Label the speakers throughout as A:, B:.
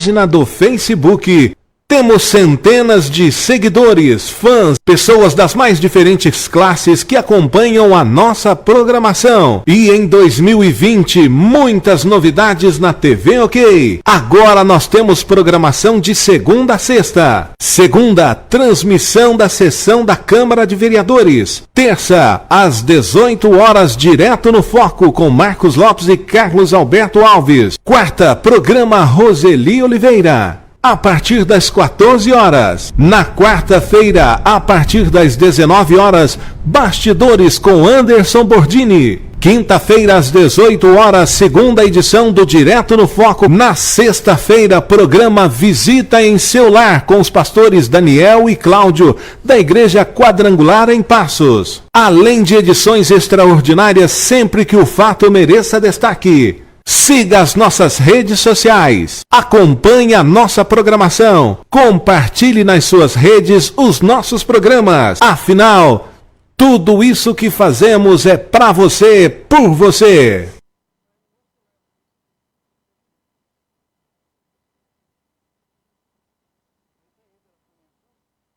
A: Página do Facebook. Temos centenas de seguidores, fãs, pessoas das mais diferentes classes que acompanham a nossa programação. E em 2020, muitas novidades na TV OK. Agora nós temos programação de segunda a sexta. Segunda, transmissão da sessão da Câmara de Vereadores. Terça, às 18 horas, direto no Foco, com Marcos Lopes e Carlos Alberto Alves. Quarta, programa Roseli Oliveira. A partir das 14 horas. Na quarta-feira, a partir das 19 horas, Bastidores com Anderson Bordini. Quinta-feira, às 18 horas, segunda edição do Direto no Foco. Na sexta-feira, programa Visita em Seu Lar, com os pastores Daniel e Cláudio, da Igreja Quadrangular em Passos. Além de edições extraordinárias, sempre que o fato mereça destaque. Siga as nossas redes sociais, acompanhe a nossa programação, compartilhe nas suas redes os nossos programas. Afinal, tudo isso que fazemos é para você, por você.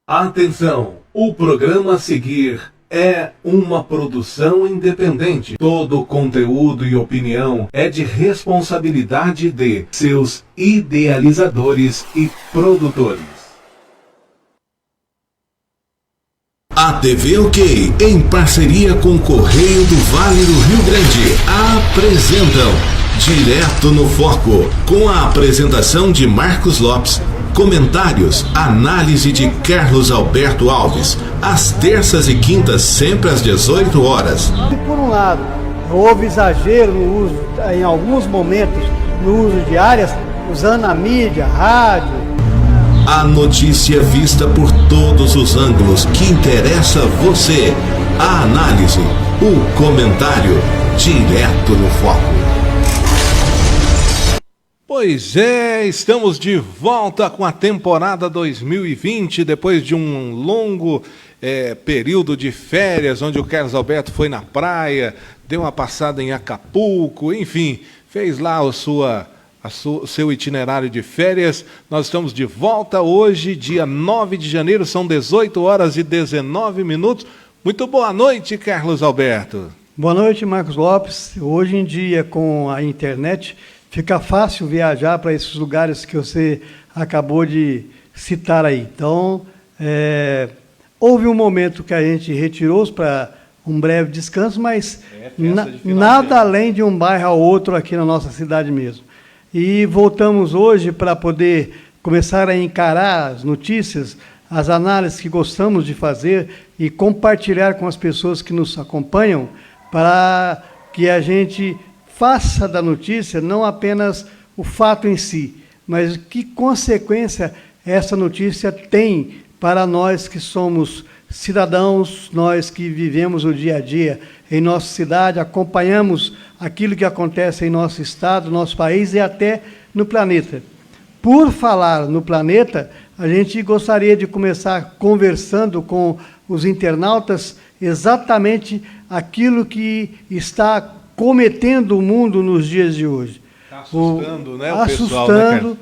A: Atenção, o programa a seguir é uma produção independente. Todo conteúdo e opinião é de responsabilidade de seus idealizadores e produtores. A TV OK, em parceria com o Correio do Vale do Rio Grande, apresentam Direto no Foco, com a apresentação de Marcos Lopes. Comentários, análise de Carlos Alberto Alves, às terças e quintas, sempre às 18 horas.
B: Por um lado, houve exagero no uso, em alguns momentos, no uso de áreas, usando a mídia, rádio.
A: A notícia vista por todos os ângulos que interessa você. A análise, o comentário, Direto no Foco. Pois é, estamos de volta com a temporada 2020, depois de um longo período de férias, onde o Carlos Alberto foi na praia, deu uma passada em Acapulco, enfim, fez lá o seu itinerário de férias. Nós estamos de volta hoje, dia 9 de janeiro, são 18 horas e 19 minutos. Muito boa noite, Carlos Alberto.
B: Boa noite, Marcos Lopes. Hoje em dia, com a internet, fica fácil viajar para esses lugares que você acabou de citar aí. Então, houve um momento que a gente retirou-os para um breve descanso, mas nada além de um bairro ao outro aqui na nossa cidade mesmo. E voltamos hoje para poder começar a encarar as notícias, as análises que gostamos de fazer e compartilhar com as pessoas que nos acompanham, para que a gente faça da notícia não apenas o fato em si, mas que consequência essa notícia tem para nós que somos cidadãos, nós que vivemos o dia a dia em nossa cidade, acompanhamos aquilo que acontece em nosso estado, nosso país e até no planeta. Por falar no planeta, a gente gostaria de começar conversando com os internautas exatamente aquilo que está cometendo o mundo nos dias de hoje.
A: Está assustando, né, o
B: pessoal,
A: assustando, né,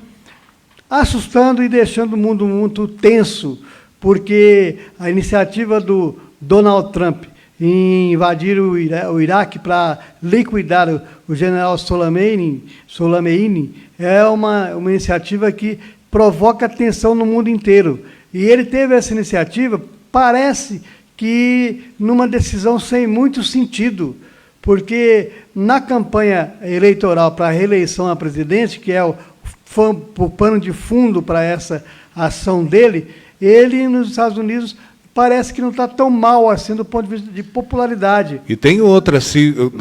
B: assustando e deixando o mundo muito tenso, porque a iniciativa do Donald Trump em invadir o Iraque para liquidar o general Soleimani é uma iniciativa que provoca tensão no mundo inteiro. E ele teve essa iniciativa, parece que numa decisão sem muito sentido, porque na campanha eleitoral para a reeleição a presidente, que é o pano de fundo para essa ação dele, ele, nos Estados Unidos, parece que não está tão mal assim do ponto de vista de popularidade.
A: E tem outra,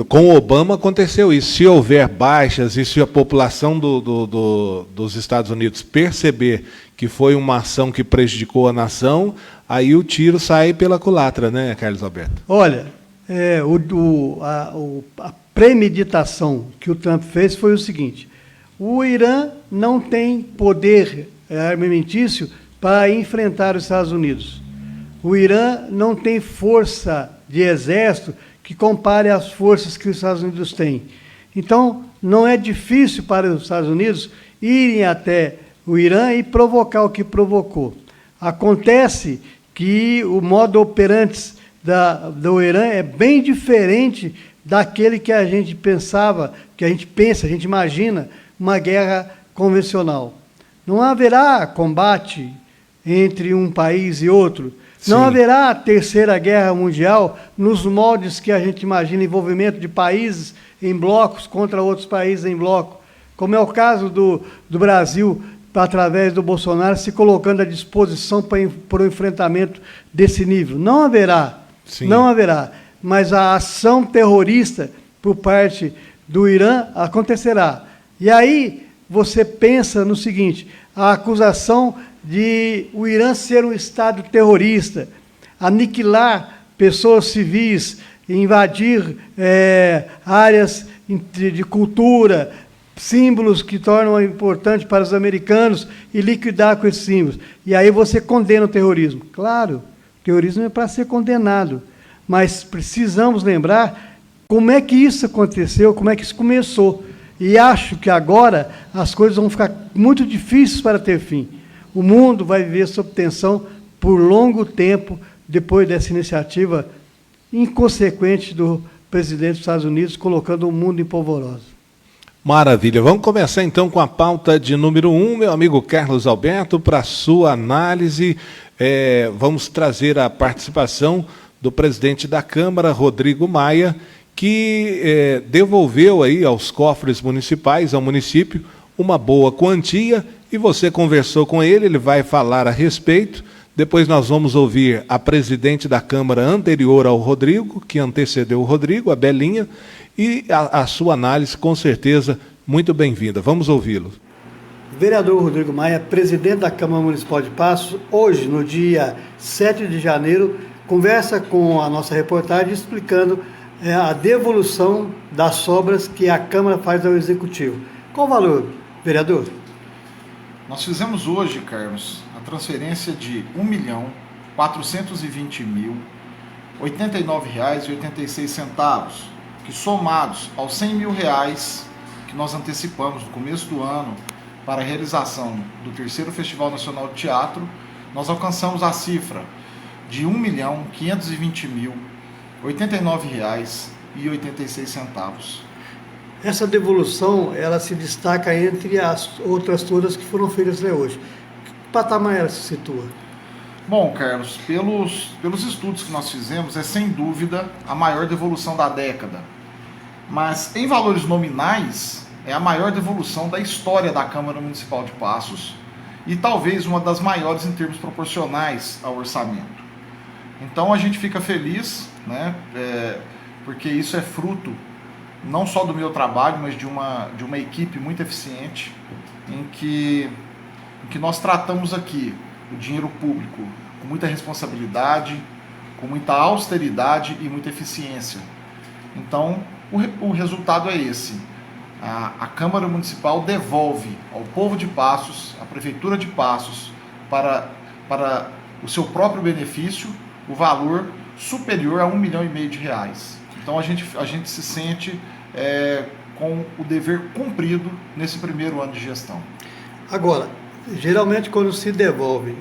A: com Obama aconteceu isso, se houver baixas e se a população dos Estados Unidos perceber que foi uma ação que prejudicou a nação, aí o tiro sai pela culatra, né, Carlos Alberto?
B: Olha, a premeditação que o Trump fez foi o seguinte: o Irã não tem poder armamentício para enfrentar os Estados Unidos. O Irã não tem força de exército que compare às forças que os Estados Unidos têm. Então, não é difícil para os Estados Unidos irem até o Irã e provocar o que provocou. Acontece que o modo operandi do Irã é bem diferente daquele que a gente pensava, que a gente pensa, a gente imagina, uma guerra convencional. Não haverá combate entre um país e outro.
A: Sim.
B: Não haverá terceira guerra mundial nos moldes que a gente imagina, envolvimento de países em blocos contra outros países em bloco, como é o caso do Brasil, através do Bolsonaro, se colocando à disposição para o enfrentamento desse nível. Não haverá.
A: Sim.
B: Não haverá. Mas a ação terrorista por parte do Irã acontecerá. E aí você pensa no seguinte, a acusação de o Irã ser um Estado terrorista, aniquilar pessoas civis, invadir áreas de cultura, símbolos que tornam importante para os americanos e liquidar com esses símbolos. E aí você condena o terrorismo. Claro, o terrorismo é para ser condenado, mas precisamos lembrar como é que isso aconteceu, como é que isso começou. E acho que agora as coisas vão ficar muito difíceis para ter fim. O mundo vai viver sob tensão por longo tempo depois dessa iniciativa inconsequente do presidente dos Estados Unidos, colocando o mundo em polvorosa.
A: Maravilha. Vamos começar então com a pauta de número 1, meu amigo Carlos Alberto, para a sua análise. Vamos trazer a participação do presidente da Câmara, Rodrigo Maia, que devolveu aí aos cofres municipais, ao município, uma boa quantia, e você conversou com ele, ele vai falar a respeito. Depois nós vamos ouvir a presidente da Câmara anterior ao Rodrigo, que antecedeu o Rodrigo, a Belinha, e a sua análise, com certeza, muito bem-vinda. Vamos ouvi-lo.
B: Vereador Rodrigo Maia, presidente da Câmara Municipal de Passos, hoje, no dia 7 de janeiro, conversa com a nossa reportagem explicando a devolução das obras que a Câmara faz ao Executivo. Qual o valor, vereador?
C: Nós fizemos hoje, Carlos, a transferência de R$ 1.420.089,86, que somados aos R$ 100 mil que nós antecipamos no começo do ano para a realização do terceiro Festival Nacional de Teatro, nós alcançamos a cifra de R$ 1.520.089,86.
B: Essa devolução, ela se destaca entre as outras todas que foram feitas até hoje. Que patamar ela se situa?
C: Bom, Carlos, pelos estudos que nós fizemos, é sem dúvida a maior devolução da década. Mas em valores nominais, é a maior devolução da história da Câmara Municipal de Passos e talvez uma das maiores em termos proporcionais ao orçamento. Então a gente fica feliz, né, porque isso é fruto não só do meu trabalho, mas de uma equipe muito eficiente, em que nós tratamos aqui o dinheiro público com muita responsabilidade, com muita austeridade e muita eficiência. Então, o resultado é esse. A Câmara Municipal devolve ao povo de Passos, à Prefeitura de Passos, para o seu próprio benefício, o valor superior a R$ 1,5 milhão. Então a gente se sente com o dever cumprido nesse primeiro ano de gestão.
B: Agora, geralmente quando se devolve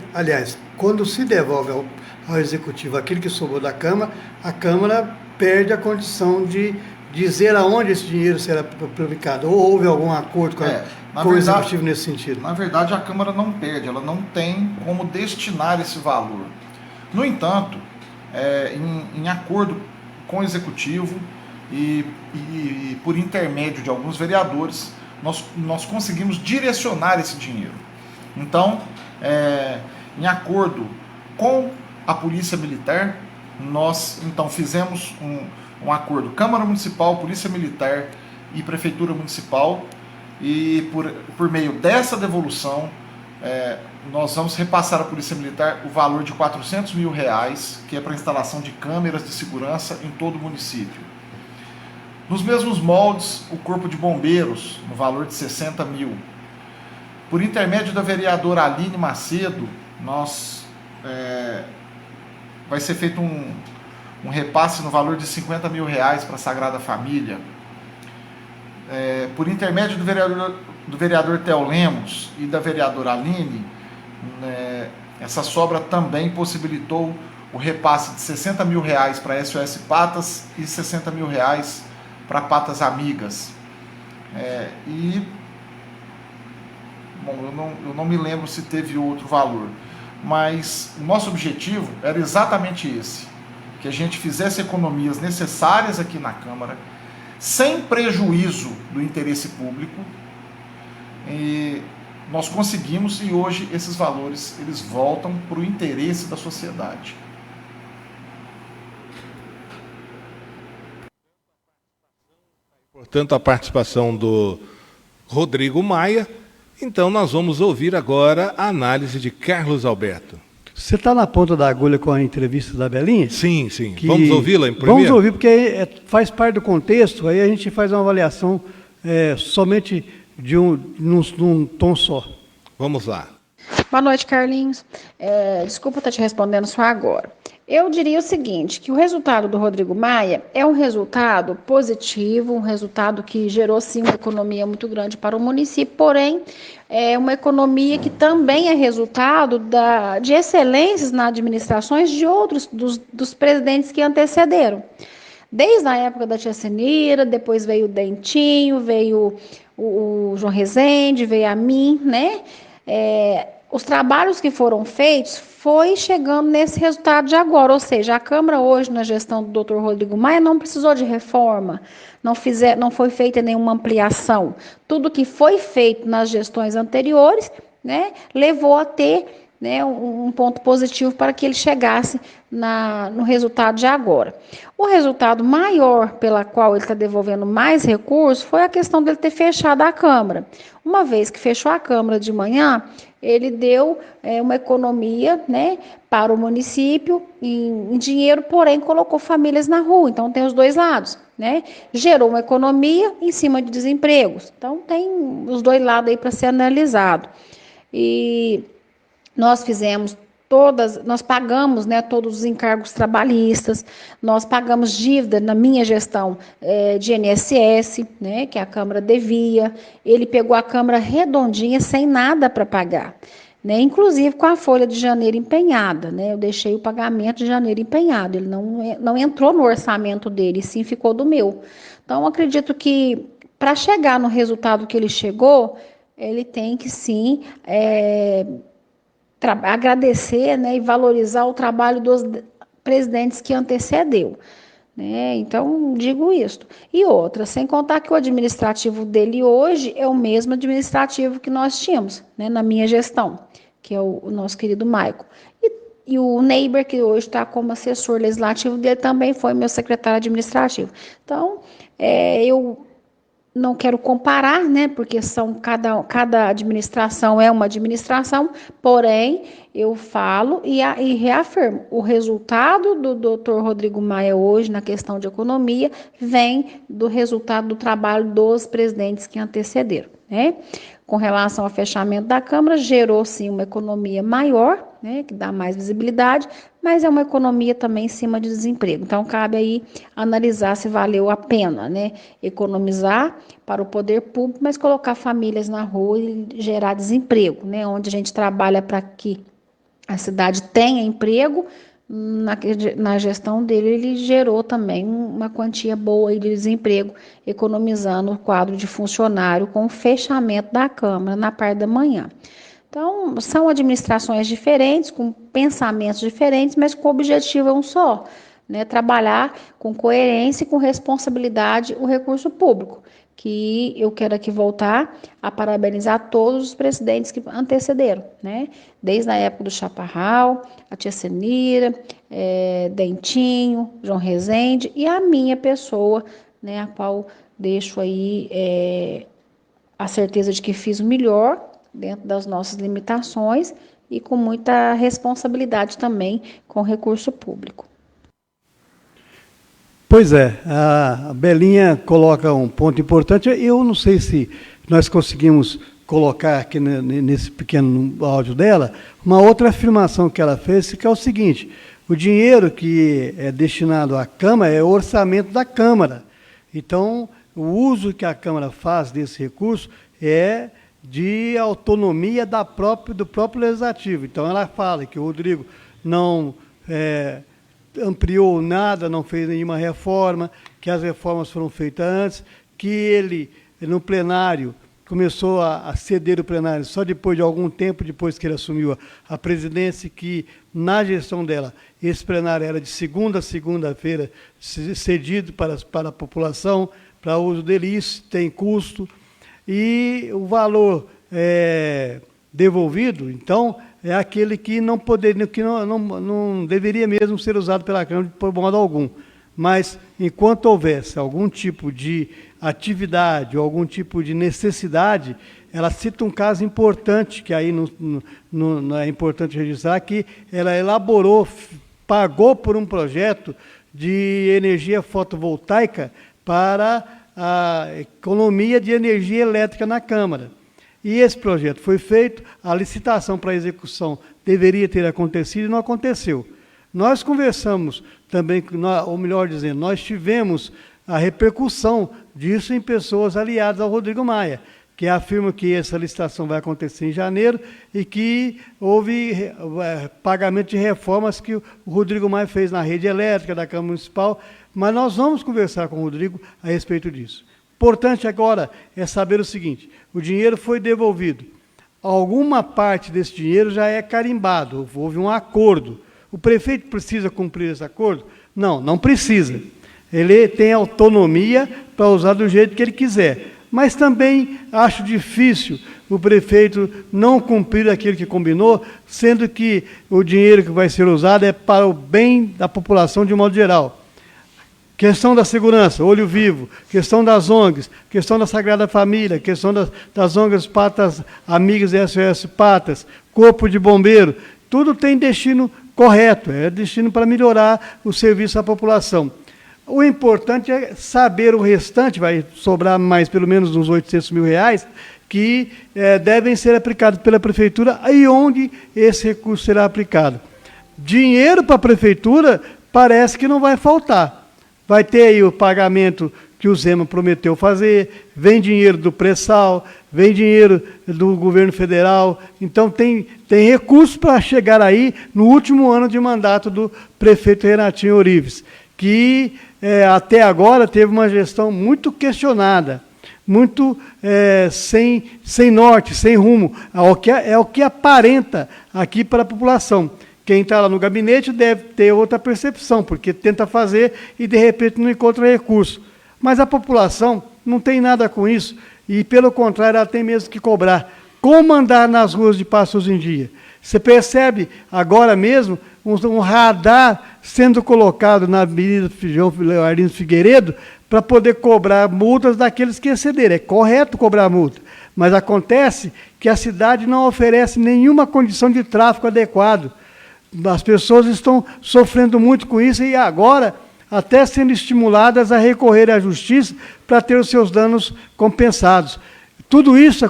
B: ao Executivo aquilo que sobrou da Câmara, a Câmara perde a condição de dizer aonde esse dinheiro será aplicado. Ou houve algum acordo com o Executivo nesse sentido?
C: Na verdade, a Câmara não perde, ela não tem como destinar esse valor. No entanto, em acordo com o Executivo e por intermédio de alguns vereadores, nós conseguimos direcionar esse dinheiro. Então, em acordo com a Polícia Militar, nós então fizemos um acordo Câmara Municipal, Polícia Militar e Prefeitura Municipal, e por meio dessa devolução, nós vamos repassar à Polícia Militar o valor de R$ 400 mil, que é para instalação de câmeras de segurança em todo o município. Nos mesmos moldes, o Corpo de Bombeiros, no valor de R$ 60 mil. Por intermédio da vereadora Aline Macedo, vai ser feito um repasse no valor de R$ 50 mil para a Sagrada Família. Por intermédio do do vereador Theo Lemos e da vereadora Aline, essa sobra também possibilitou o repasse de R$60 mil para SOS Patas e R$60 mil para Patas Amigas. Bom, eu não me lembro se teve outro valor, mas o nosso objetivo era exatamente esse, que a gente fizesse economias necessárias aqui na Câmara, sem prejuízo do interesse público, e nós conseguimos, e hoje esses valores eles voltam para o interesse da sociedade.
A: Portanto, a participação do Rodrigo Maia. Então, nós vamos ouvir agora a análise de Carlos Alberto.
B: Você está na ponta da agulha com a entrevista da Belinha?
A: Sim, sim. Vamos ouvi-la em primeiro?
B: Vamos ouvir, porque faz parte do contexto, aí a gente faz uma avaliação somente num tom só.
A: Vamos lá.
D: Boa noite, Carlinhos. Desculpa estar te respondendo só agora. Eu diria o seguinte, que o resultado do Rodrigo Maia é um resultado positivo, um resultado que gerou, sim, uma economia muito grande para o município, porém, é uma economia que também é resultado de excelências nas administrações de outros, dos presidentes que antecederam. Desde a época da tia Senira, depois veio o Dentinho, veio o João Rezende, veio a mim, né? Os trabalhos que foram feitos foi chegando nesse resultado de agora, ou seja, a Câmara hoje, na gestão do Dr. Rodrigo Maia, não precisou de reforma, não foi feita nenhuma ampliação. Tudo que foi feito nas gestões anteriores, né, levou a ter, né, um ponto positivo para que ele chegasse no resultado de agora. O resultado maior pela qual ele está devolvendo mais recursos foi a questão dele ter fechado a Câmara. Uma vez que fechou a Câmara de manhã, ele deu uma economia, né, para o município em dinheiro, porém colocou famílias na rua. Então tem os dois lados, né? Gerou uma economia em cima de desempregos. Então tem os dois lados aí para ser analisado. E nós pagamos, né, todos os encargos trabalhistas, nós pagamos dívida na minha gestão de INSS, né, que a Câmara devia. Ele pegou a Câmara redondinha, sem nada para pagar, né, inclusive com a folha de janeiro empenhada, né, eu deixei o pagamento de janeiro empenhado, ele não entrou no orçamento dele, sim ficou do meu. Então, acredito que para chegar no resultado que ele chegou, ele tem que sim agradecer, né, e valorizar o trabalho dos presidentes que antecedeu, né? Então, digo isso. E outra, sem contar que o administrativo dele hoje é o mesmo administrativo que nós tínhamos, né, na minha gestão, que é o nosso querido Maico. E o Neiber, que hoje está como assessor legislativo dele, também foi meu secretário administrativo. Então, eu não quero comparar, né, porque cada administração é uma administração, porém, eu falo e reafirmo, o resultado do Dr. Rodrigo Maia hoje, na questão de economia, vem do resultado do trabalho dos presidentes que antecederam, né? Com relação ao fechamento da Câmara, gerou, sim, uma economia maior, né, que dá mais visibilidade, mas é uma economia também em cima de desemprego. Então, cabe aí analisar se valeu a pena, né, economizar para o poder público, mas colocar famílias na rua e gerar desemprego, né, onde a gente trabalha para que a cidade tenha emprego. Na gestão dele, ele gerou também uma quantia boa aí de desemprego, economizando o quadro de funcionário com o fechamento da Câmara na parte da manhã. Então, são administrações diferentes, com pensamentos diferentes, mas com o objetivo é um só, né? Trabalhar com coerência e com responsabilidade o recurso público, que eu quero aqui voltar a parabenizar todos os presidentes que antecederam, né? Desde a época do Chaparral, a tia Senira, Dentinho, João Rezende e a minha pessoa, né, a qual deixo aí a certeza de que fiz o melhor dentro das nossas limitações e com muita responsabilidade também com o recurso público.
B: Pois é, a Belinha coloca um ponto importante. Eu não sei se nós conseguimos colocar aqui nesse pequeno áudio dela uma outra afirmação que ela fez, que é o seguinte: o dinheiro que é destinado à Câmara é o orçamento da Câmara. Então, o uso que a Câmara faz desse recurso é de autonomia do próprio Legislativo. Então, ela fala que o Rodrigo não ampliou nada, não fez nenhuma reforma, que as reformas foram feitas antes, que ele, no plenário, começou a ceder o plenário só depois de algum tempo, depois que ele assumiu a presidência, que, na gestão dela, esse plenário era de segunda a segunda-feira cedido para a população, para uso dele, isso tem custo, e o valor devolvido, então, é aquele que não deveria mesmo ser usado pela Câmara por modo algum. Mas, enquanto houvesse algum tipo de atividade ou algum tipo de necessidade, ela cita um caso importante, que aí não é importante registrar, que ela elaborou, pagou por um projeto de energia fotovoltaica para a economia de energia elétrica na Câmara. E esse projeto foi feito, a licitação para a execução deveria ter acontecido e não aconteceu. Nós conversamos também, ou melhor dizendo, nós tivemos a repercussão disso em pessoas aliadas ao Rodrigo Maia, que afirmam que essa licitação vai acontecer em janeiro e que houve pagamento de reformas que o Rodrigo Maia fez na rede elétrica da Câmara Municipal, mas nós vamos conversar com o Rodrigo a respeito disso. Importante agora é saber o seguinte, o dinheiro foi devolvido, alguma parte desse dinheiro já é carimbado, houve um acordo. O prefeito precisa cumprir esse acordo? Não, não precisa. Ele tem autonomia para usar do jeito que ele quiser. Mas também acho difícil o prefeito não cumprir aquilo que combinou, sendo que o dinheiro que vai ser usado é para o bem da população de modo geral. Questão da segurança, Olho Vivo, questão das ONGs, questão da Sagrada Família, questão das ONGs Patas Amigas e SOS Patas, Corpo de Bombeiro, tudo tem destino correto, é destino para melhorar o serviço à população. O importante é saber o restante, vai sobrar mais pelo menos uns R$800 mil, que devem ser aplicados pela Prefeitura e onde esse recurso será aplicado. Dinheiro para a Prefeitura parece que não vai faltar. Vai ter aí o pagamento que o Zema prometeu fazer, vem dinheiro do pré-sal, vem dinheiro do governo federal, então tem recursos para chegar aí no último ano de mandato do prefeito Renatinho Orives, que até agora teve uma gestão muito questionada, muito sem norte, sem rumo, é o que aparenta aqui para a população. Quem está lá no gabinete deve ter outra percepção, porque tenta fazer e, de repente, não encontra recurso. Mas a população não tem nada com isso e, pelo contrário, ela tem mesmo que cobrar. Como andar nas ruas de Passos em Dia? Você percebe agora mesmo um radar sendo colocado na Avenida João Arlindo Figueiredo para poder cobrar multas daqueles que excederem. É correto cobrar multa, mas acontece que a cidade não oferece nenhuma condição de tráfego adequado. As pessoas estão sofrendo muito com isso e agora até sendo estimuladas a recorrer à justiça para ter os seus danos compensados. Tudo isso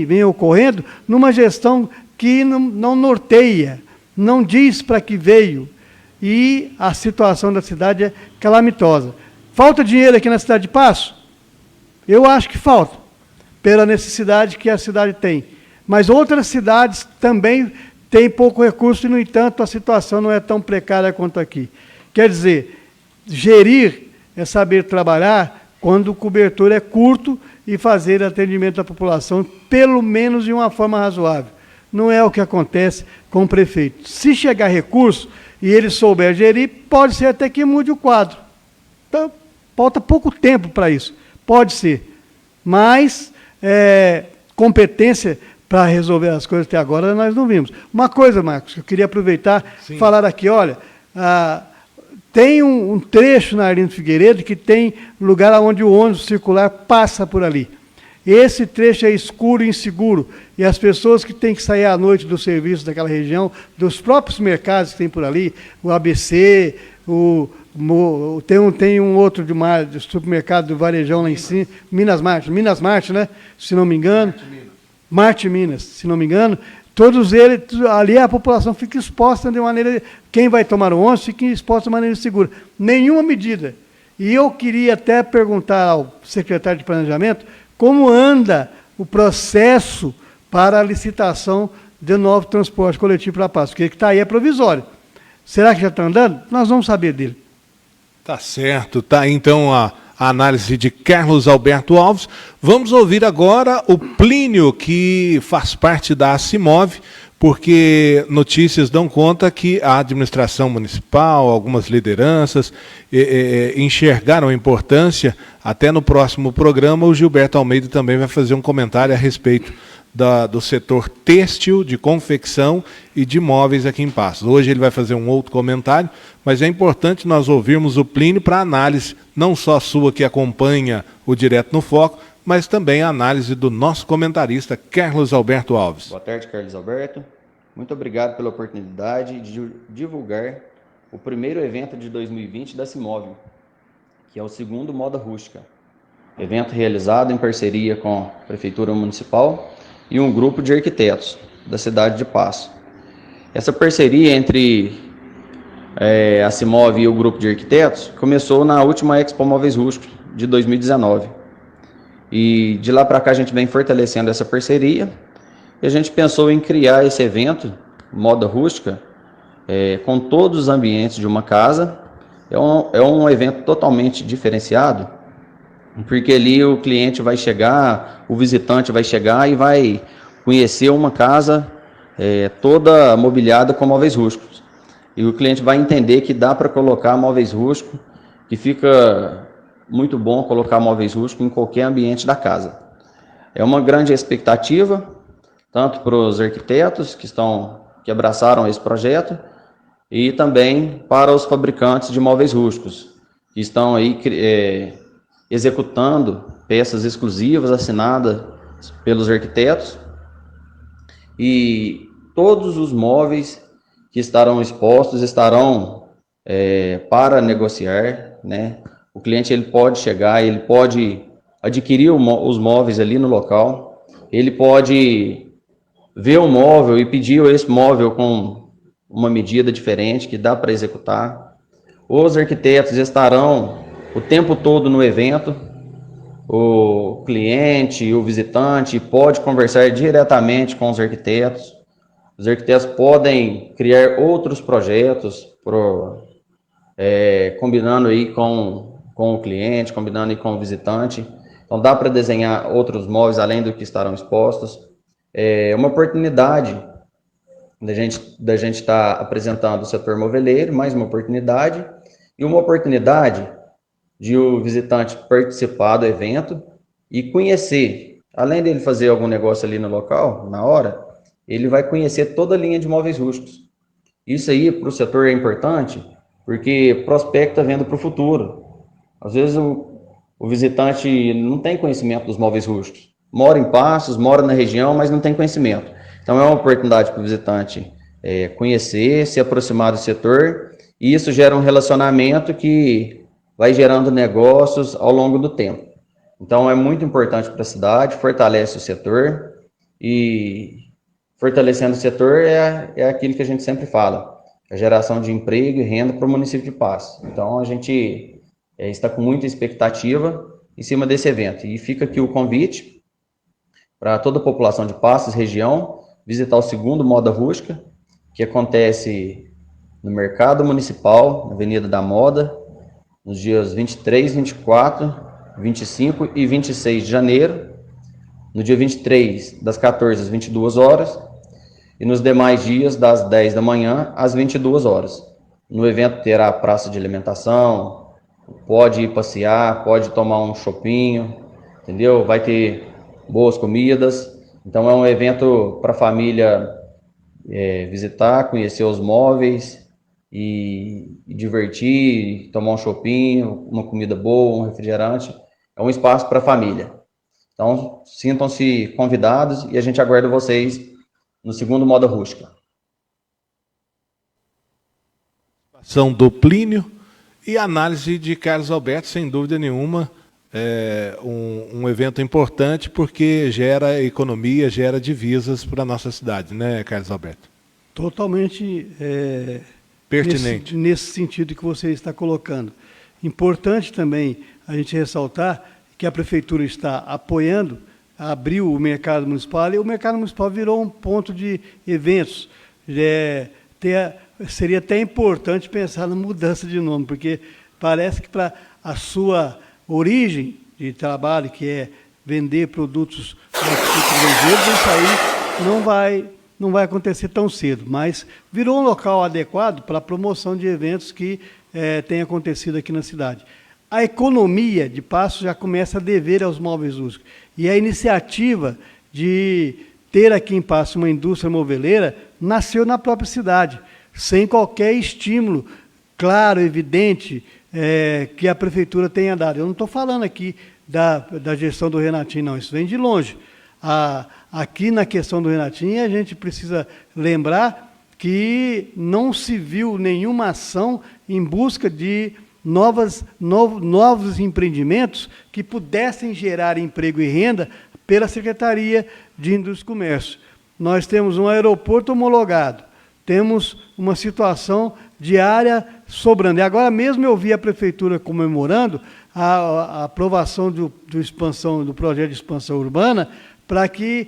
B: vem ocorrendo numa gestão que não norteia, não diz para que veio, e a situação da cidade é calamitosa. Falta dinheiro aqui na cidade de Passo? Eu acho que falta, pela necessidade que a cidade tem. Mas outras cidades também têm pouco recurso e, no entanto, a situação não é tão precária quanto aqui. Quer dizer, gerir é saber trabalhar quando o cobertor é curto e fazer atendimento à população, pelo menos de uma forma razoável. Não é o que acontece com o prefeito. Se chegar recurso e ele souber gerir, pode ser até que mude o quadro. Então, falta pouco tempo para isso. Pode ser. Mas competência para resolver as coisas até agora nós não vimos. Uma coisa, Marcos, que eu queria aproveitar e falar aqui, olha, tem um trecho na Arlindo Figueiredo que tem lugar onde o ônibus circular passa por ali. Esse trecho é escuro e inseguro, e as pessoas que têm que sair à noite do serviço daquela região, dos próprios mercados que tem por ali, o ABC, tem um outro de supermercado do Varejão lá em cima, Minas Marte, né? Se não me engano. Marte Minas, se não me engano, todos eles, ali a população fica exposta de maneira, quem vai tomar o ônibus fica exposta de maneira segura. Nenhuma medida. E eu queria até perguntar ao secretário de Planejamento como anda o processo para a licitação de novo transporte coletivo para Passos, porque o que está aí é provisório. Será que já está andando? Nós vamos saber dele.
A: Tá certo, tá aí então a análise de Carlos Alberto Alves. Vamos ouvir agora o Plínio, que faz parte da Acimov, porque notícias dão conta que a administração municipal, algumas lideranças enxergaram a importância. Até no próximo programa o Gilberto Almeida também vai fazer um comentário a respeito do setor têxtil, de confecção e de móveis aqui em Passos. Hoje ele vai fazer um outro comentário, mas é importante nós ouvirmos o Plínio para análise, não só sua que acompanha o Direto no Foco, mas também a análise do nosso comentarista, Carlos Alberto Alves.
E: Boa tarde, Carlos Alberto. Muito obrigado pela oportunidade de divulgar o primeiro evento de 2020 da Acimov, que é o segundo Moda Rústica. Evento realizado em parceria com a Prefeitura Municipal e um grupo de arquitetos da cidade de Passos. Essa parceria entre a Acimov e o grupo de arquitetos começou na última Expo Móveis Rústicos de 2019. E de lá para cá a gente vem fortalecendo essa parceria e a gente pensou em criar esse evento, Moda Rústica, com todos os ambientes de uma casa. É um evento totalmente diferenciado, porque ali o cliente vai chegar, o visitante vai chegar e vai conhecer uma casa toda mobiliada com móveis rústicos. E o cliente vai entender que dá para colocar móveis rústicos, que fica muito bom colocar móveis rústicos em qualquer ambiente da casa. É uma grande expectativa, tanto para os arquitetos que abraçaram esse projeto, e também para os fabricantes de móveis rústicos, que estão aí executando peças exclusivas assinadas pelos arquitetos, e todos os móveis que estarão expostos estarão para negociar, né? O cliente ele pode chegar, ele pode adquirir os móveis ali no local, ele pode ver o móvel e pedir esse móvel com uma medida diferente que dá para executar. Os arquitetos estarão o tempo todo no evento. O cliente, o visitante pode conversar diretamente com os arquitetos. Os arquitetos podem criar outros projetos, combinando aí com o cliente, combinando aí com o visitante. Então dá para desenhar outros móveis além do que estarão expostos. É uma oportunidade da gente estar apresentando o setor moveleiro, mais uma oportunidade, e uma oportunidade de o visitante participar do evento e conhecer, além dele fazer algum negócio ali no local, na hora, ele vai conhecer toda a linha de móveis rústicos. Isso aí para o setor é importante, porque prospecta venda para o futuro. Às vezes o visitante não tem conhecimento dos móveis rústicos, mora em Passos, mora na região, mas não tem conhecimento. Então é uma oportunidade para o visitante conhecer, se aproximar do setor, e isso gera um relacionamento que vai gerando negócios ao longo do tempo. Então é muito importante para a cidade, fortalece o setor, e fortalecendo o setor é aquilo que a gente sempre fala, a geração de emprego e renda para o município de Passos. Então a gente está com muita expectativa em cima desse evento, e fica aqui o convite para toda a população de Passos, região, visitar o segundo Moda Rústica, que acontece no Mercado Municipal, na Avenida da Moda, nos dias 23, 24, 25 e 26 de janeiro, no dia 23, das 14 às 22 horas, e nos demais dias, das 10 da manhã às 22 horas. No evento terá praça de alimentação, pode ir passear, pode tomar um chopinho, entendeu? Vai ter boas comidas. Então é um evento para a família visitar, conhecer os móveis e divertir, tomar um chopinho, uma comida boa, um refrigerante. É um espaço para a família. Então sintam-se convidados e a gente aguarda vocês no segundo Moda Rústica.
A: Ação do Plínio e análise de Carlos Alberto, sem dúvida nenhuma, um evento importante porque gera economia, gera divisas para a nossa cidade, né, Carlos Alberto?
B: Totalmente
A: pertinente.
B: Nesse sentido que você está colocando. Importante também a gente ressaltar que a Prefeitura está apoiando abriu o mercado municipal, e o mercado municipal virou um ponto de eventos. Seria até importante pensar na mudança de nome, porque parece que para a sua origem de trabalho, que é vender produtos estrangeiros, isso aí não vai acontecer tão cedo, mas virou um local adequado para a promoção de eventos que têm acontecido aqui na cidade. A economia de Passos já começa a dever aos móveis rústicos. E a iniciativa de ter aqui em Passos uma indústria moveleira nasceu na própria cidade, sem qualquer estímulo claro, evidente, que a prefeitura tenha dado. Eu não estou falando aqui da gestão do Renatinho, não, isso vem de longe. Aqui na questão do Renatinho, a gente precisa lembrar que não se viu nenhuma ação em busca de novos empreendimentos que pudessem gerar emprego e renda pela Secretaria de Indústria e Comércio. Nós temos um aeroporto homologado, temos uma situação de área sobrando. E agora mesmo eu vi a Prefeitura comemorando a aprovação do projeto de expansão urbana para que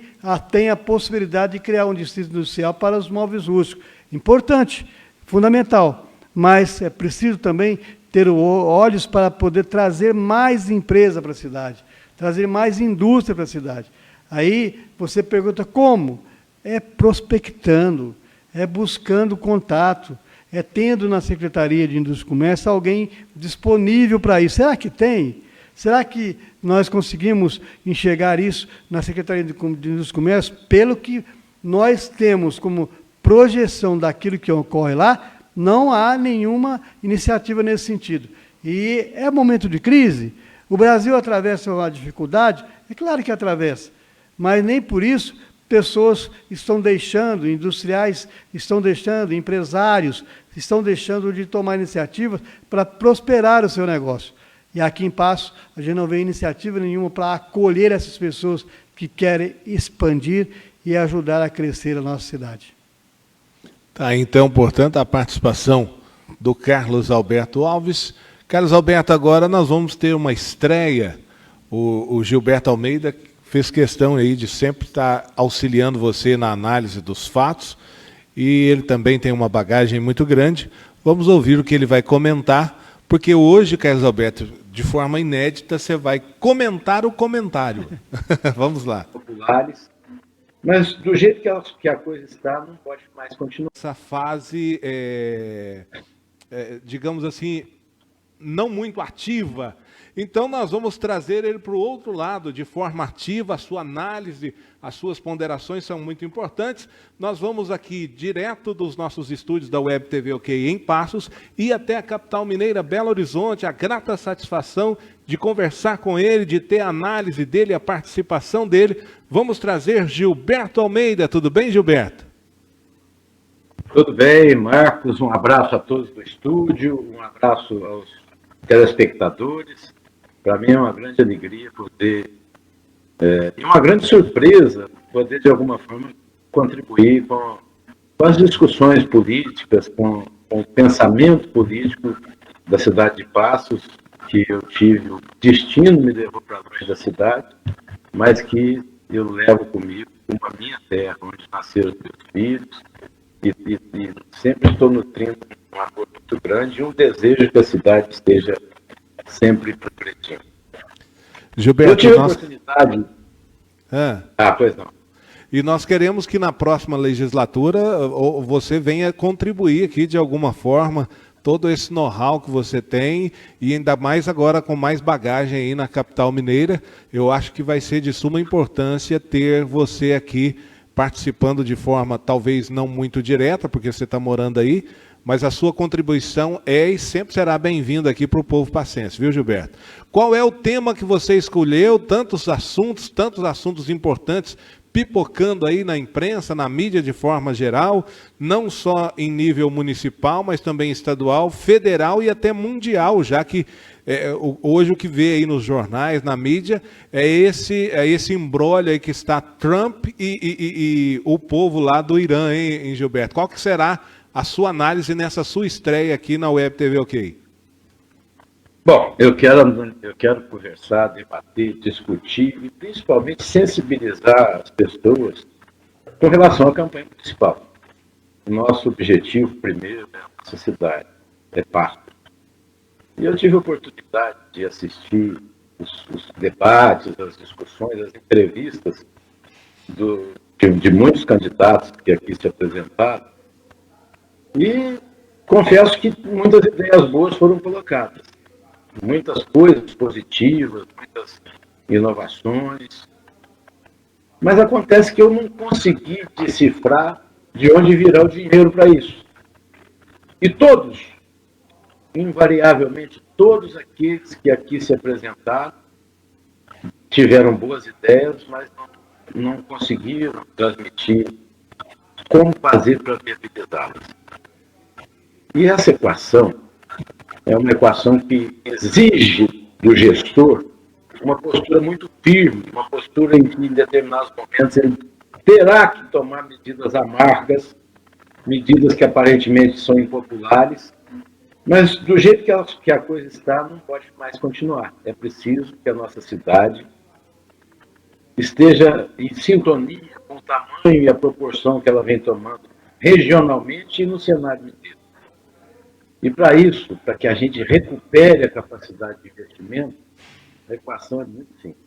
B: tenha a possibilidade de criar um distrito industrial para os móveis rústicos. Importante, fundamental, mas é preciso também ter olhos para poder trazer mais empresa para a cidade, trazer mais indústria para a cidade. Aí você pergunta como? É prospectando, é buscando contato, é tendo na Secretaria de Indústria e Comércio alguém disponível para isso. Será que tem? Será que nós conseguimos enxergar isso na Secretaria de Indústria e Comércio? Pelo que nós temos como projeção daquilo que ocorre lá, não há nenhuma iniciativa nesse sentido. E é momento de crise? O Brasil atravessa uma dificuldade? É claro que atravessa, mas nem por isso pessoas estão deixando, industriais estão deixando, empresários estão deixando de tomar iniciativas para prosperar o seu negócio. E aqui em Passos, a gente não vê iniciativa nenhuma para acolher essas pessoas que querem expandir e ajudar a crescer a nossa cidade.
A: Tá, então, portanto, a participação do Carlos Alberto Alves. Carlos Alberto, agora nós vamos ter uma estreia. O Gilberto Almeida fez questão aí de sempre estar auxiliando você na análise dos fatos, e ele também tem uma bagagem muito grande. Vamos ouvir o que ele vai comentar, porque hoje, Carlos Alberto, de forma inédita, você vai comentar o comentário. Vamos lá.
F: Populares. Mas do jeito que a coisa está, não pode mais continuar.
A: Essa fase, digamos assim, não muito ativa. Então nós vamos trazer ele para o outro lado, de forma ativa. A sua análise, as suas ponderações são muito importantes. Nós vamos aqui, direto dos nossos estúdios da Web TV OK em Passos, e até a capital mineira, Belo Horizonte. A grata satisfação de conversar com ele, de ter a análise dele, a participação dele. Vamos trazer Gilberto Almeida. Tudo bem, Gilberto?
F: Tudo bem, Marcos. Um abraço a todos do estúdio, um abraço aos telespectadores. Para mim é uma grande alegria poder, e uma grande surpresa, poder de alguma forma contribuir com as discussões políticas, com o pensamento político da cidade de Passos, que eu tive, o destino me levou para longe da cidade, mas que eu levo comigo como a minha terra, onde nasceram os meus filhos, e sempre estou nutrindo um amor muito grande e um desejo que a cidade esteja sempre progredindo.
A: Gilberto,
F: eu tive a oportunidade... pois não.
A: E nós queremos que na próxima legislatura você venha contribuir aqui de alguma forma, todo esse know-how que você tem, e ainda mais agora com mais bagagem aí na capital mineira. Eu acho que vai ser de suma importância ter você aqui participando de forma talvez não muito direta, porque você está morando aí, mas a sua contribuição é e sempre será bem-vinda aqui para o povo passense, viu, Gilberto? Qual é o tema que você escolheu? Tantos assuntos importantes pipocando aí na imprensa, na mídia de forma geral, não só em nível municipal, mas também estadual, federal e até mundial, já que hoje o que vê aí nos jornais, na mídia, é esse imbróglio aí que está Trump e o povo lá do Irã, hein, Gilberto? Qual que será a sua análise nessa sua estreia aqui na Web TV OK?
F: Bom, eu quero conversar, debater, discutir e principalmente sensibilizar as pessoas com relação à campanha municipal. O nosso objetivo primeiro é a nossa cidade, é Pasto. E eu tive a oportunidade de assistir os debates, as discussões, as entrevistas de muitos candidatos que aqui se apresentaram. E confesso que muitas ideias boas foram colocadas. Muitas coisas positivas, muitas inovações. Mas acontece que eu não consegui decifrar de onde virá o dinheiro para isso. E todos, invariavelmente, todos aqueles que aqui se apresentaram tiveram boas ideias, mas não conseguiram transmitir como fazer para viabilizá-las. E essa equação é uma equação que exige do gestor uma postura muito firme, uma postura em que, em determinados momentos, ele terá que tomar medidas amargas, medidas que aparentemente são impopulares, mas do jeito que a coisa está, não pode mais continuar. É preciso que a nossa cidade esteja em sintonia com o tamanho e a proporção que ela vem tomando regionalmente e no cenário inteiro. E para isso, para que a gente recupere a capacidade de investimento, a equação é muito simples.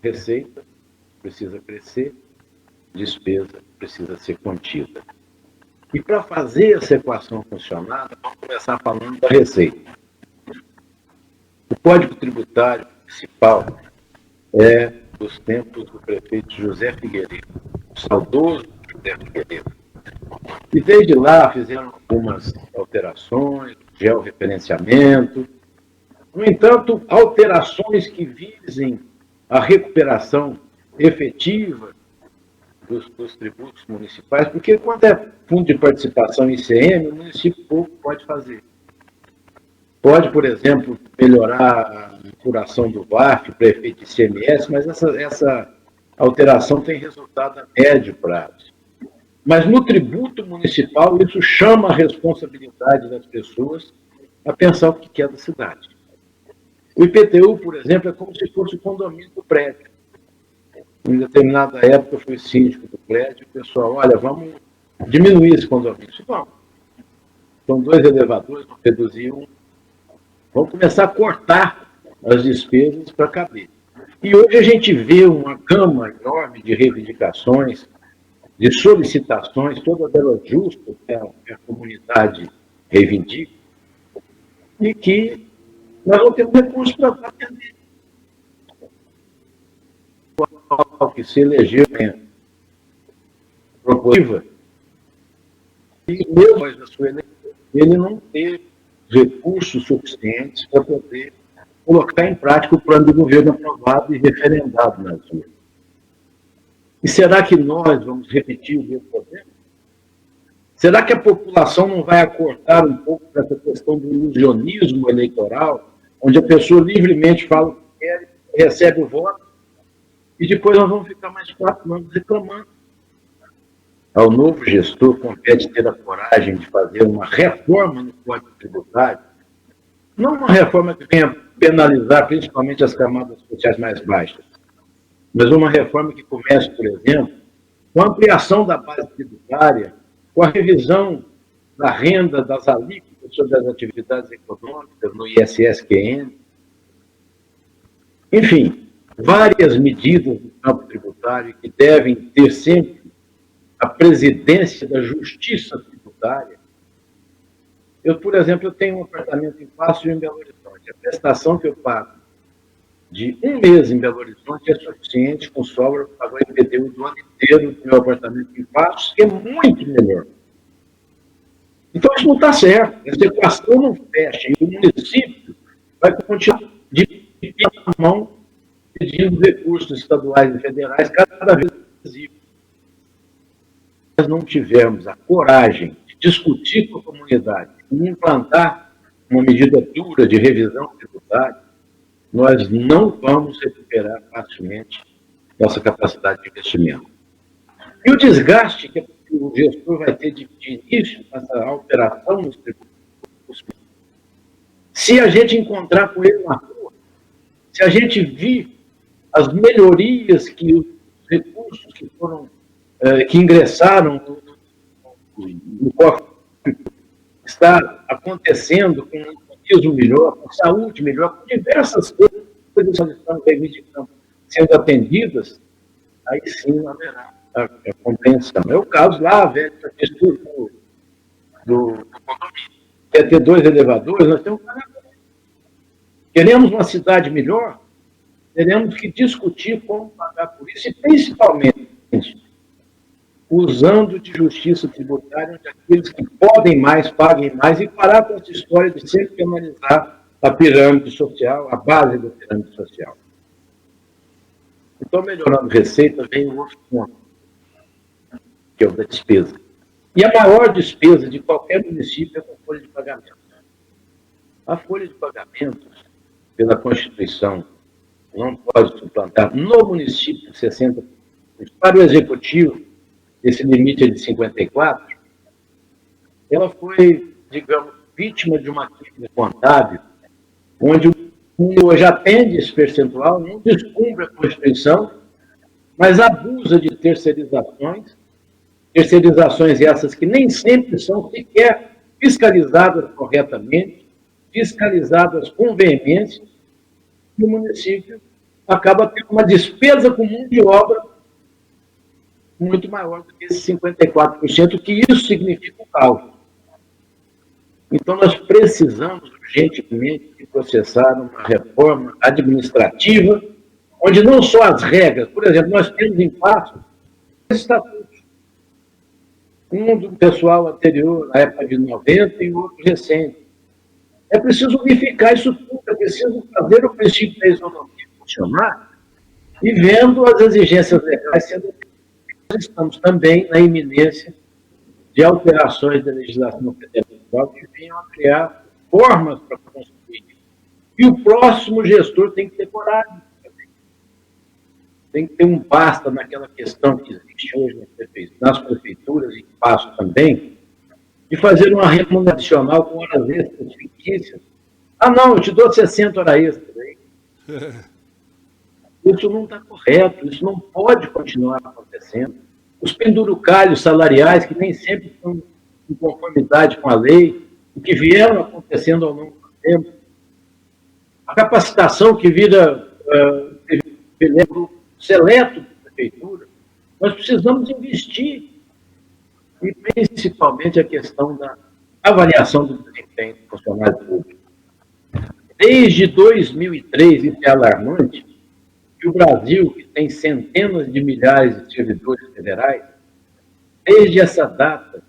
F: Receita precisa crescer, despesa precisa ser contida. E para fazer essa equação funcionar, vamos começar falando da receita. O Código Tributário Municipal é dos tempos do prefeito José Figueiredo, o saudoso José Figueiredo. E desde lá fizeram algumas alterações, georreferenciamento. No entanto, alterações que visem a recuperação efetiva dos tributos municipais, porque quando é fundo de participação em ICM, o município pouco pode fazer. Pode, por exemplo, melhorar a apuração do VAF para efeito de ICMS, mas essa alteração tem resultado a médio prazo. Mas no tributo municipal, isso chama a responsabilidade das pessoas a pensar o que é da cidade. O IPTU, por exemplo, é como se fosse o condomínio do prédio. Em determinada época, eu fui síndico do prédio, o pessoal, olha, vamos diminuir esse condomínio. Vamos. São 2 elevadores, vamos reduzir um. Vamos começar a cortar as despesas para caber. E hoje a gente vê uma gama enorme de reivindicações, de solicitações, todas elas justas, que a comunidade reivindica, e que nós não temos recursos para atender. Que se elegeu propositiva, e mesmo na sua eleição, ele não teve recursos suficientes para poder colocar em prática o plano de governo aprovado e referendado nas urnas. E será que nós vamos repetir o mesmo problema? Será que a população não vai acordar um pouco para essa questão do ilusionismo eleitoral, onde a pessoa livremente fala o que quer, recebe o voto, e depois nós vamos ficar mais 4 anos reclamando? Ao novo gestor compete ter a coragem de fazer uma reforma no Código Tributário, não uma reforma que venha penalizar principalmente as camadas sociais mais baixas, mas uma reforma que comece, por exemplo, com a ampliação da base tributária, com a revisão da renda das alíquotas sobre as atividades econômicas no ISS-QN. Enfim, várias medidas do campo tributário que devem ter sempre a presidência da justiça tributária. Eu, por exemplo, eu tenho um apartamento em Pasto e em Belo Horizonte. A prestação que eu pago de um mês em Belo Horizonte é suficiente com sobra para pagar o IPTU do ano inteiro do meu apartamento em Pasto, que é muito melhor. Então, isso não está certo. Essa equação não fecha. E o município vai continuar de pé na mão pedindo recursos estaduais e federais cada vez mais excessivos. Se nós não tivermos a coragem de discutir com a comunidade e implantar uma medida dura de revisão tributária, nós não vamos recuperar facilmente nossa capacidade de investimento. E o desgaste que o gestor vai ter de início nessa alteração nos tributos, se a gente encontrar com ele na rua, se a gente vir as melhorias que os recursos que foram, que ingressaram no cofre está acontecendo com um turismo melhor, com saúde melhor, com diversas coisas que estão reivindicando sendo atendidas, aí sim haverá a compreensão. É o caso lá, velho, do condomínio. Quer ter 2 elevadores, nós temos que pagar. Queremos uma cidade melhor, teremos que discutir como pagar por isso, e principalmente usando de justiça tributária, onde aqueles que podem mais, paguem mais, e parar com essa história de sempre penalizar a pirâmide social, a base da pirâmide social. Então, melhorando receita, vem o outro ponto, que é o da despesa. E a maior despesa de qualquer município é com folha de pagamento. A folha de pagamentos, pela Constituição, não pode suplantar no município 60%. Para o executivo, esse limite é de 54%, ela foi, digamos, vítima de uma crise contábil, onde o mundo hoje atende esse percentual, não descumpre a Constituição, mas abusa de terceirizações essas que nem sempre são sequer fiscalizadas corretamente, fiscalizadas com veemência, e o município acaba tendo uma despesa com mão de obra muito maior do que esses 54%, que isso significa um caos. Então, nós precisamos urgentemente de processar uma reforma administrativa, onde não só as regras, por exemplo, nós temos em Passos estatutos, um do pessoal anterior, na época de 90, e o outro recente. É preciso unificar isso tudo, é preciso fazer o princípio da isonomia funcionar, e vendo as exigências legais sendo. Nós estamos também na iminência de alterações da legislação federal que venham a criar formas para construir. E o próximo gestor tem que ter coragem. Tem que ter um basta naquela questão que existe hoje nas prefeituras e Passo também, de fazer uma remuneração adicional com horas extras fictícias. Ah, não, eu te dou 60 horas extras aí. Isso não está correto, isso não pode continuar acontecendo. Os pendurucalhos salariais, que nem sempre estão em conformidade com a lei, e que vieram acontecendo ao longo do tempo. A capacitação que vira grupo seleto da prefeitura. Nós precisamos investir, e principalmente a questão da avaliação do desempenho do funcionário público. Desde 2003, isso é alarmante, que o Brasil, que tem centenas de milhares de servidores federais, desde essa data,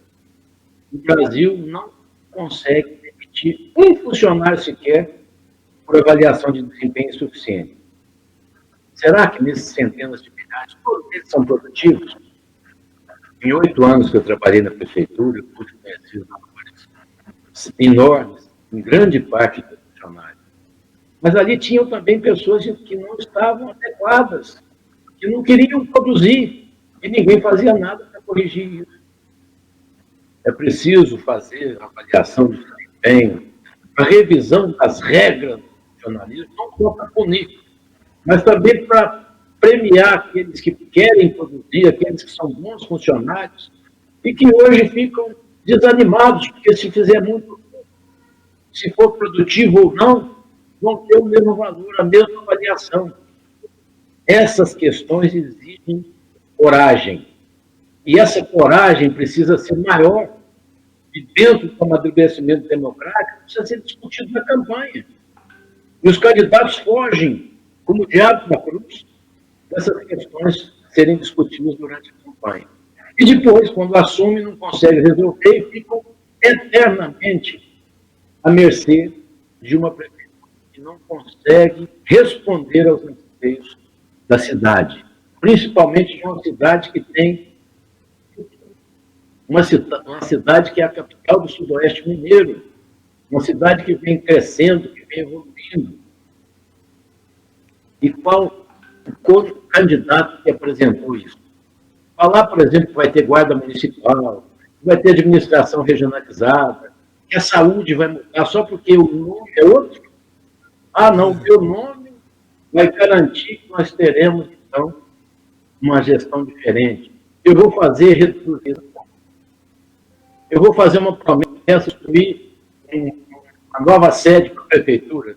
F: o Brasil não consegue demitir um funcionário sequer por avaliação de desempenho insuficiente. Será que nesses centenas de milhares, todos eles são produtivos? Em 8 anos que eu trabalhei na prefeitura, eu pude conhecer valores enormes, em grande parte dos funcionários. Mas ali tinham também pessoas que não estavam adequadas, que não queriam produzir, e ninguém fazia nada para corrigir isso. É preciso fazer a avaliação do desempenho, a revisão das regras do funcionalismo, não só para punir, mas também para premiar aqueles que querem produzir, aqueles que são bons funcionários, e que hoje ficam desanimados, porque se fizer muito, se for produtivo ou não, vão ter o mesmo valor, a mesma avaliação. Essas questões exigem coragem. E essa coragem precisa ser maior, e dentro do amadurecimento democrático, precisa ser discutido na campanha. E os candidatos fogem, como o diabo na cruz, dessas questões serem discutidas durante a campanha. E depois, quando assumem, não conseguem resolver e ficam eternamente à mercê de uma prefeitura que não consegue responder aos anseios da cidade, principalmente de uma cidade que tem uma cidade que é a capital do Sudoeste Mineiro, uma cidade que vem crescendo, que vem evoluindo. E qual o candidato que apresentou isso? Falar, por exemplo, que vai ter guarda municipal, que vai ter administração regionalizada, que a saúde vai mudar só porque o nome é outro. Ah, não, o meu nome vai garantir que nós teremos, então, uma gestão diferente. Eu vou fazer reduzir. Eu vou fazer uma promessa de construir uma nova sede para a prefeitura.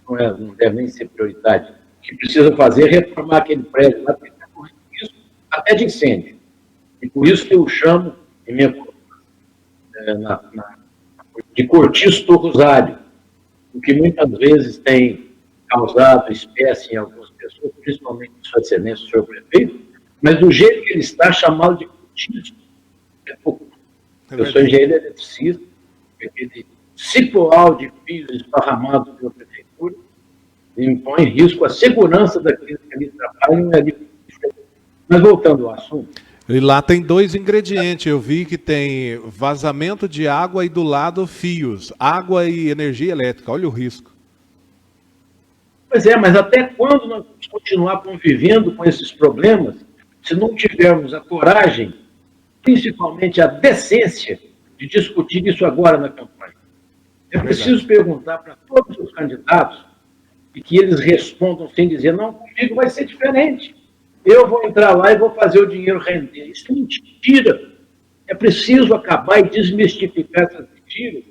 F: Não deve nem ser prioridade. O que precisa fazer é reformar aquele prédio lá, porque está correndo risco até de incêndio. E por isso que eu chamo, em minha de cortiço do rosário, o que muitas vezes tem causado espécie em algumas pessoas, principalmente em sua excelência, o senhor prefeito, mas do jeito que ele está, chamado de cortiço, é pouco. Eu sou engenheiro eletricista, aquele cipoal de fios esparramados pela prefeitura impõe em risco a segurança daqueles que ali trabalham. Mas voltando ao assunto,
A: E lá tem 2 ingredientes. Eu vi que tem vazamento de água e do lado fios. Água e energia elétrica. Olha o risco.
F: pois é, mas até quando nós vamos continuar convivendo com esses problemas, se não tivermos a coragem, principalmente a decência, de discutir isso agora na campanha? É preciso perguntar para todos os candidatos e que eles respondam sem dizer, não, comigo vai ser diferente. Eu vou entrar lá e vou fazer o dinheiro render. Isso é mentira. É preciso acabar e desmistificar essas mentiras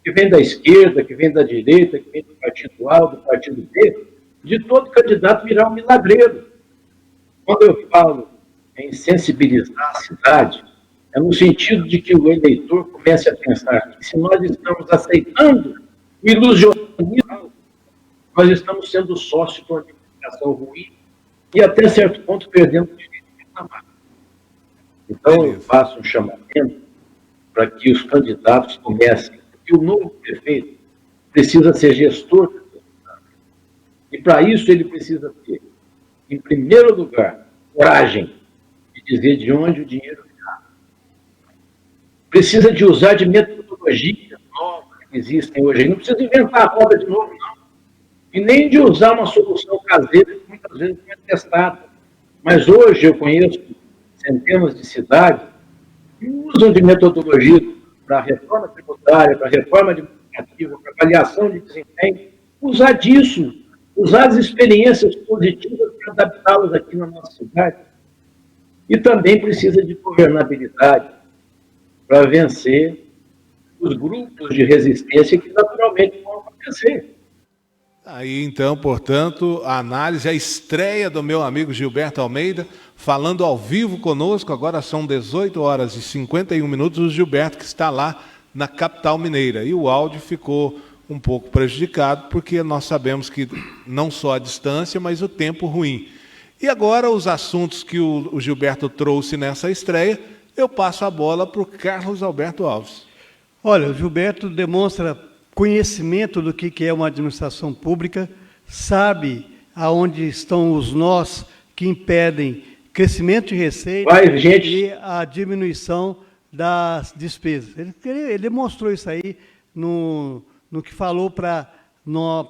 F: que vem da esquerda, que vem da direita, que vem do partido A, do partido B, de todo candidato virar um milagreiro. Quando eu falo em sensibilizar a cidade, é no sentido de que o eleitor comece a pensar que se nós estamos aceitando o ilusionismo, nós estamos sendo sócios de uma administração ruim e até certo ponto perdendo o direito de reclamar. Então eu faço um chamamento para que os candidatos comecem, porque o novo prefeito precisa ser gestor da cidade. E para isso ele precisa ter, em primeiro lugar, coragem de dizer de onde o dinheiro virá. Precisa de usar de metodologias novas que existem hoje. Não precisa inventar a roda de novo, não. E nem de usar uma solução caseira que muitas vezes não é testada. Mas hoje eu conheço centenas de cidades que usam de metodologia para a reforma tributária, para a reforma administrativa, para avaliação de desempenho, usar disso, usar as experiências positivas para adaptá-las aqui na nossa cidade. E também precisa de governabilidade para vencer os grupos de resistência que naturalmente vão acontecer.
A: Aí então, portanto, a análise, a estreia do meu amigo Gilberto Almeida, falando ao vivo conosco. Agora são 18h51, o Gilberto que está lá na capital mineira. E o áudio ficou um pouco prejudicado, porque nós sabemos que não só a distância, mas o tempo ruim. E agora os assuntos que o Gilberto trouxe nessa estreia, eu passo a bola para o Carlos Alberto Alves.
B: Olha, o Gilberto demonstra conhecimento do que é uma administração pública, sabe aonde estão os nós que impedem crescimento de receita e a diminuição das despesas. Ele demonstrou isso aí no que falou para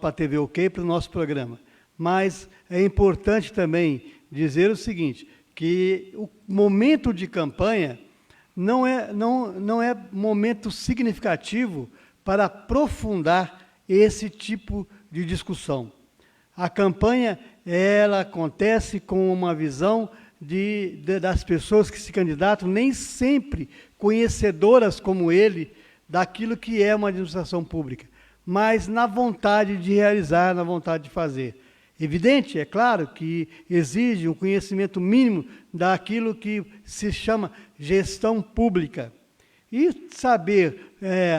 B: a TV OK, para o nosso programa. Mas é importante também dizer o seguinte, que o momento de campanha não é momento significativo para aprofundar esse tipo de discussão. A campanha, ela acontece com uma visão das pessoas que se candidatam, nem sempre conhecedoras como ele, daquilo que é uma administração pública, mas na vontade de realizar, na vontade de fazer. Evidente, é claro, que exige um conhecimento mínimo daquilo que se chama gestão pública. E saber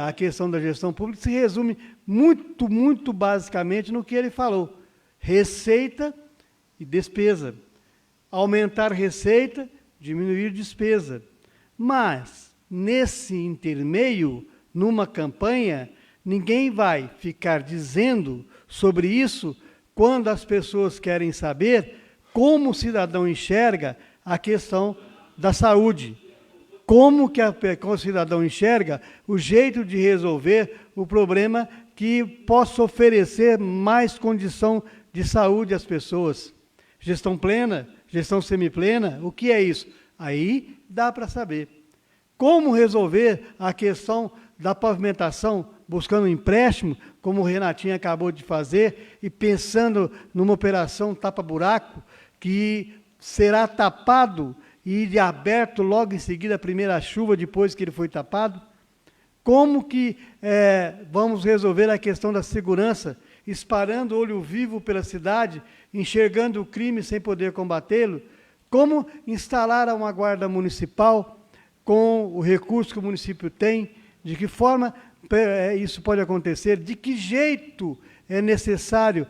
B: a questão da gestão pública se resume muito basicamente no que ele falou. Receita e despesa. Aumentar receita, diminuir despesa. Mas, nesse intermeio, numa campanha, ninguém vai ficar dizendo sobre isso quando as pessoas querem saber como o cidadão enxerga a questão da saúde. Como que o cidadão enxerga o jeito de resolver o problema que possa oferecer mais condição de saúde às pessoas. Gestão plena, gestão semiplena, o que é isso? Aí dá para saber. Como resolver a questão da pavimentação, buscando um empréstimo, como o Renatinho acabou de fazer, e pensando numa operação tapa-buraco, que será tapado e aberto logo em seguida a primeira chuva, depois que ele foi tapado? Como que vamos resolver a questão da segurança, espalhando olho vivo pela cidade, enxergando o crime sem poder combatê-lo? Como instalar uma guarda municipal com o recurso que o município tem? De que forma isso pode acontecer? De que jeito é necessário,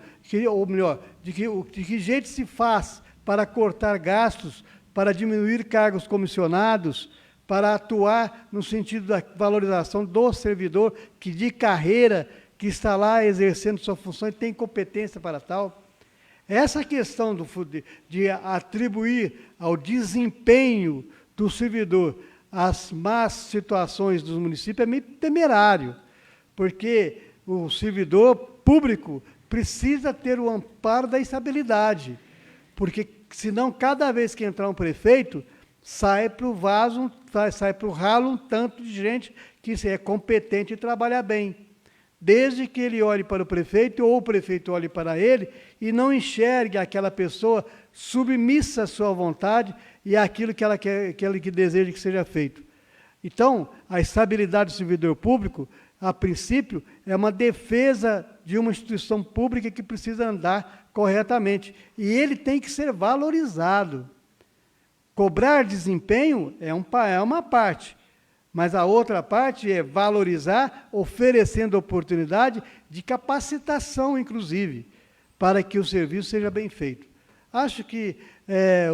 B: ou melhor, de que jeito se faz para cortar gastos, para diminuir cargos comissionados, para atuar no sentido da valorização do servidor que de carreira, que está lá exercendo sua função e tem competência para tal? Essa questão de atribuir ao desempenho do servidor as más situações dos municípios é meio temerário, porque o servidor público precisa ter o amparo da estabilidade, porque senão cada vez que entrar um prefeito, sai para o vaso, sai para o ralo um tanto de gente que é competente e trabalha bem. Desde que ele olhe para o prefeito, ou o prefeito olhe para ele, e não enxergue aquela pessoa submissa à sua vontade e àquilo que ele deseja que seja feito. Então, a estabilidade do servidor público, a princípio, é uma defesa de uma instituição pública que precisa andar corretamente. E ele tem que ser valorizado. Cobrar desempenho é uma parte, mas a outra parte é valorizar, oferecendo oportunidade de capacitação, inclusive, para que o serviço seja bem feito. Acho que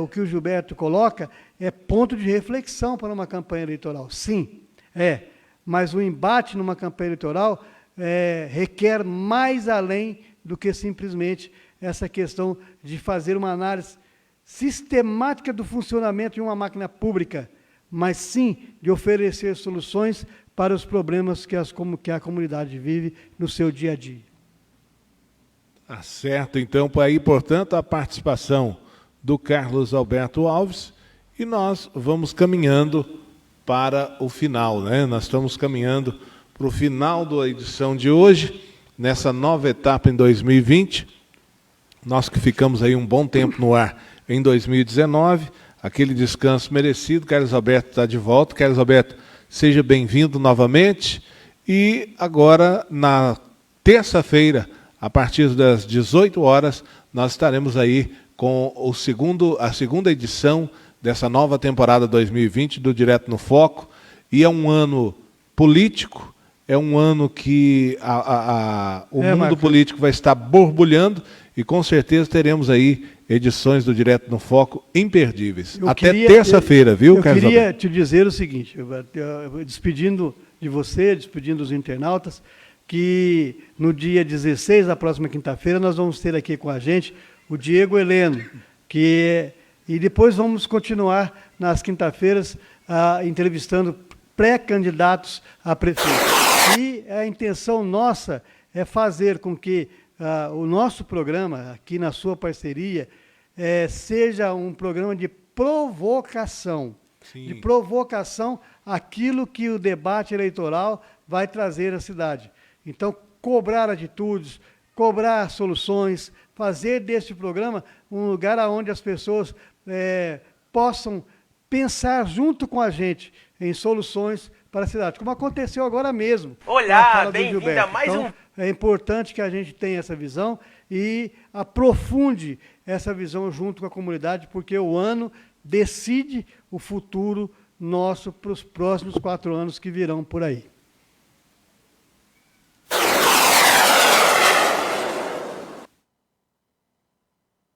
B: o que o Gilberto coloca é ponto de reflexão para uma campanha eleitoral. Sim, mas o embate numa campanha eleitoral requer mais além do que simplesmente essa questão de fazer uma análise sistemática do funcionamento de uma máquina pública, mas sim de oferecer soluções para os problemas que a comunidade vive no seu dia a dia.
A: Tá certo, então, aí, portanto, a participação do Carlos Alberto Alves, e nós vamos caminhando para o final, né? Nós estamos caminhando para o final da edição de hoje, nessa nova etapa em 2020, nós que ficamos aí um bom tempo no ar em 2019, aquele descanso merecido. Carlos Alberto está de volta. Carlos Alberto, seja bem-vindo novamente. E agora, na terça-feira, a partir das 18 horas, nós estaremos aí com a segunda edição dessa nova temporada 2020 do Direto no Foco. E é um ano político, é um ano que o mundo político vai estar borbulhando e com certeza teremos aí edições do Direto no Foco imperdíveis. Até terça-feira, viu, Carlos?
B: Eu queria te dizer o seguinte, despedindo de você, despedindo dos internautas, que no dia 16, na próxima quinta-feira, nós vamos ter aqui com a gente o Diego Heleno, e depois vamos continuar nas quinta-feiras entrevistando pré-candidatos a prefeito. E a intenção nossa é fazer com que o nosso programa, aqui na sua parceria, seja um programa de provocação. Sim. De provocação àquilo que o debate eleitoral vai trazer à cidade. Então, cobrar atitudes, cobrar soluções, fazer deste programa um lugar onde as pessoas possam pensar junto com a gente em soluções para a cidade, como aconteceu agora mesmo.
G: Olá, bem-vindo a mais
B: então, é importante que a gente tenha essa visão e aprofunde essa visão junto com a comunidade, porque o ano decide o futuro nosso para os próximos 4 anos que virão por aí.